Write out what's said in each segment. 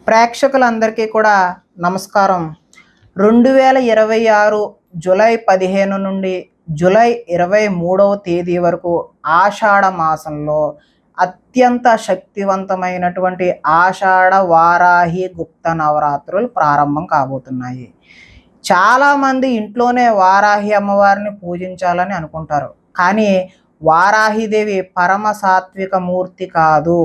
ప్రేక్షకులందరికీ కూడా నమస్కారం. 2026 జూలై 15 నుండి జూలై 23వ తేదీ వరకు ఆషాఢ మాసంలో అత్యంత శక్తివంతమైనటువంటి ఆషాఢ వారాహి గుప్త నవరాత్రులు ప్రారంభం కాబోతున్నాయి. చాలామంది ఇంట్లోనే వారాహి అమ్మవారిని పూజించాలని అనుకుంటారు. కానీ వారాహిదేవి పరమ సాత్విక మూర్తి కాదు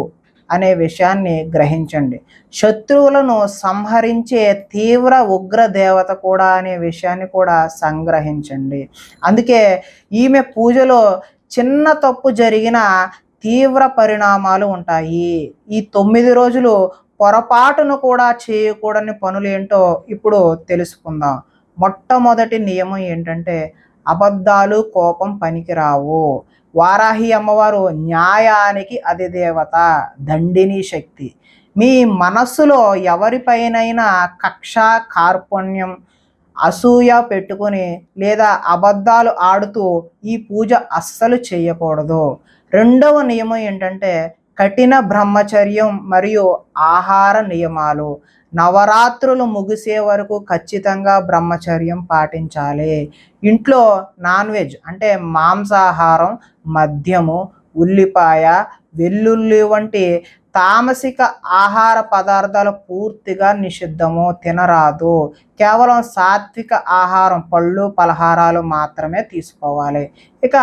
అనే విషయాన్ని గ్రహించండి. శత్రువులను సంహరించే తీవ్ర ఉగ్ర దేవత కూడా అనే విషయాన్ని కూడా సంగ్రహించండి. అందుకే ఈమె పూజలో చిన్న తప్పు జరిగిన తీవ్ర పరిణామాలు ఉంటాయి. ఈ 9 రోజులు పొరపాటును కూడా చేయకూడని పనులు ఏంటో ఇప్పుడు తెలుసుకుందాం. మొట్టమొదటి నియమం ఏంటంటే అబద్ధాలు, కోపం పనికిరావు. వారాహి అమ్మవారు న్యాయానికి అధిదేవత, దండిని శక్తి. మీ మనస్సులో ఎవరిపైనైనా కక్ష, కార్పణ్యం, అసూయ పెట్టుకొని లేదా అబద్ధాలు ఆడుతూ ఈ పూజ అస్సలు చేయకూడదు. రెండవ నియమం ఏంటంటే కఠిన బ్రహ్మచర్యం మరియు ఆహార నియమాలు. నవరాత్రులు ముగిసే వరకు ఖచ్చితంగా బ్రహ్మచర్యం పాటించాలి. ఇంట్లో నాన్ వెజ్ అంటే మాంసాహారం, మద్యము, ఉల్లిపాయ, వెల్లుల్లి వంటి తామసిక ఆహార పదార్థాలు పూర్తిగా నిషిద్ధము, తినరాదు. కేవలం సాత్విక ఆహారం, పళ్ళు, పలహారాలు మాత్రమే తీసుకోవాలి. ఇక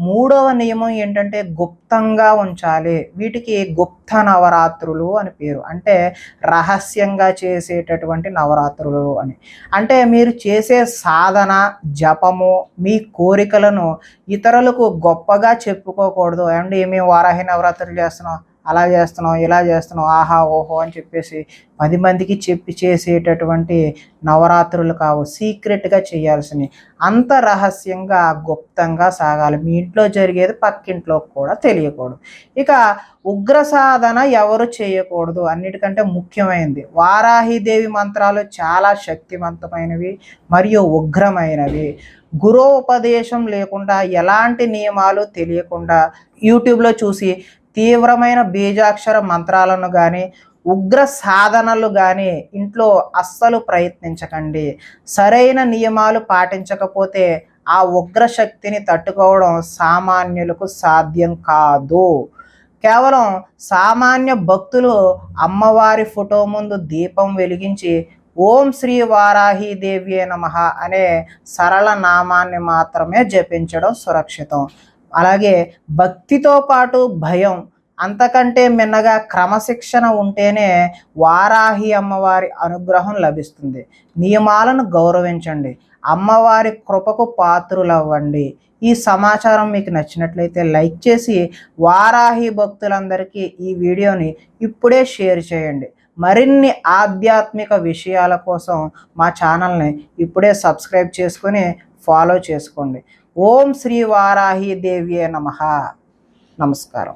మూడవ నియమం ఏంటంటే గుప్తంగా ఉంచాలి. వీటికి గుప్త నవరాత్రులు అని పేరు. అంటే రహస్యంగా చేసేటటువంటి నవరాత్రులు అని. అంటే మీరు చేసే సాధన, జపము, మీ కోరికలను ఇతరులకు గొప్పగా చెప్పుకోకూడదు. ఏమంటే మేము వారాహి నవరాత్రులు చేస్తున్నాం, అలా చేస్తున్నాం, ఇలా చేస్తున్నాం, ఆహా ఓహో అని చెప్పేసి 10 మందికి చెప్పి చేసేటటువంటి నవరాత్రులు కావు. సీక్రెట్గా చేయాల్సినవి. అంత రహస్యంగా గుప్తంగా సాగాలి. మీ ఇంట్లో జరిగేది పక్కింట్లో కూడా తెలియకూడదు. ఇక ఉగ్ర సాధన ఎవరు చేయకూడదు. అన్నిటికంటే ముఖ్యమైనది వారాహిదేవి మంత్రాలు చాలా శక్తివంతమైనవి మరియు ఉగ్రమైనవి. గురోపదేశం లేకుండా, ఎలాంటి నియమాలు తెలియకుండా యూట్యూబ్లో చూసి తీవ్రమైన బీజాక్షర మంత్రాలను కానీ ఉగ్ర సాధనలు కానీ ఇంట్లో అస్సలు ప్రయత్నించకండి. సరైన నియమాలు పాటించకపోతే ఆ ఉగ్ర శక్తిని తట్టుకోవడం సామాన్యులకు సాధ్యం కాదు. కేవలం సామాన్య భక్తులు అమ్మవారి ఫోటో ముందు దీపం వెలిగించి ఓం శ్రీ వారాహి దేవ్యే నమః అనే సరళ నామాన్ని మాత్రమే జపించడం సురక్షితం. అలాగే భక్తితో పాటు భయం, అంతకంటే మిన్నగా క్రమశిక్షణ ఉంటేనే వారాహి అమ్మవారి అనుగ్రహం లభిస్తుంది. నియమాలను గౌరవించండి. అమ్మవారి కృపకు పాత్రులవ్వండి. ఈ సమాచారం మీకు నచ్చినట్లయితే లైక్ చేసి వారాహి భక్తులందరికీ ఈ వీడియోని ఇప్పుడే షేర్ చేయండి. మరిన్ని ఆధ్యాత్మిక విషయాల కోసం మా ఛానల్ని ఇప్పుడే సబ్స్క్రైబ్ చేసుకొని ఫాలో చేసుకోండి. ఓం శ్రీ వారాహి దేవ్యే నమః. నమస్కారం.